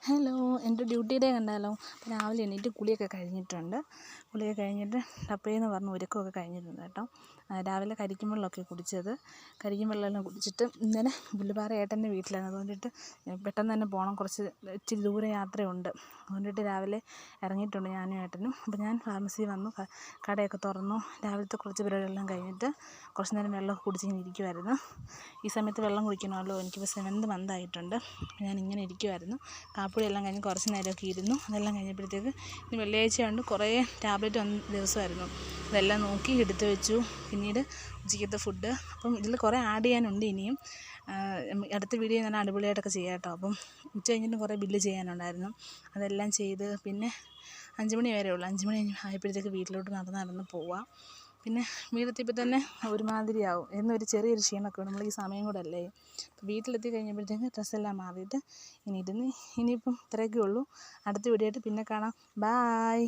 Hello, എൻ്റെ duty day കണ്ടാലോ? അപ്പോൾ രാവിലെ എണീറ്റ് കുളിയൊക്കെ കഴിഞ്ഞിട്ടുണ്ട്. കുളിയൊക്കെ കഴിഞ്ഞിട്ട് ടപ്പേന്ന് പറഞ്ഞ് ഒരുക്കമൊക്കെ കഴിഞ്ഞിട്ടുണ്ട് കേട്ടോ. രാവിലെ കരിക്കും വെള്ളമൊക്കെ കുടിച്ചത്. കരിക്കും വെള്ളമെല്ലാം കുടിച്ചിട്ട് ഇന്നലെ പുള്ളിപ്പാറ ഏട്ടൻ്റെ വീട്ടിലാണ്. അതുകൊണ്ടിട്ട് പെട്ടെന്ന് തന്നെ പോകണം. കുറച്ച് ഇച്ചിരി ദൂരെ യാത്രയുണ്ട്. അതുകൊണ്ടിട്ട് രാവിലെ ഇറങ്ങിയിട്ടുണ്ട് ഞാനും ഏട്ടനും. അപ്പോൾ ഞാൻ ഫാർമസിയിൽ വന്നു, കടയൊക്കെ തുറന്നു. രാവിലത്തെ കുറച്ച് പരിപാടികളെല്ലാം കഴിഞ്ഞിട്ട് കുറച്ച് നേരം വെള്ളമൊക്കെ കുടിച്ചിങ്ങനെ ഇരിക്കുമായിരുന്നു. ഈ സമയത്ത് വെള്ളം കുടിക്കണമല്ലോ. എനിക്കിപ്പോൾ 7th month ആയിട്ടുണ്ട്. ഞാനിങ്ങനെ ഇരിക്കുമായിരുന്നു. കാപ്പിയെല്ലാം കഴിഞ്ഞ് കുറച്ച് നേരമൊക്കെ ഇരുന്നു. അതെല്ലാം കഴിഞ്ഞപ്പോഴത്തേക്ക് ഇന്ന് വെള്ളിയാഴ്ച കുറേ ടാബ്ലറ്റ് വന്ന ദിവസമായിരുന്നു. അതെല്ലാം നോക്കി എടുത്ത് വെച്ചു. പിന്നീട് ഉച്ചയ്ക്കത്തെ ഫുഡ്, അപ്പം ഇതിൽ കുറേ ആഡ് ചെയ്യാനുണ്ട് ഇനിയും. അടുത്ത വീഡിയോ ഞാൻ അടിപൊളിയായിട്ടൊക്കെ ചെയ്യാം കേട്ടോ. അപ്പം ഉച്ച കഴിഞ്ഞിട്ട് കുറേ ബില്ല് ചെയ്യാനുണ്ടായിരുന്നു. അതെല്ലാം ചെയ്ത് പിന്നെ 5 മണി വരെ ഉള്ളൂ. 5 മണി ആയപ്പോഴത്തേക്ക് വീട്ടിലോട്ട് നടന്ന് പോവാം. പിന്നെ വീടെത്തിയപ്പോൾ തന്നെ ഒരുമാതിരിയാവും. എന്നൊരു ചെറിയൊരു ക്ഷീണമൊക്കെ നമ്മൾ ഈ സമയം കൂടെ അല്ലേ. വീട്ടിലെത്തി കഴിഞ്ഞപ്പോഴത്തേക്ക് ഡ്രസ്സെല്ലാം മാറിയിട്ട് ഇനിയിപ്പം ഇത്രയൊക്കെ ഉള്ളൂ. അടുത്ത വീഡിയോ ആയിട്ട് പിന്നെ കാണാം. ബായ്.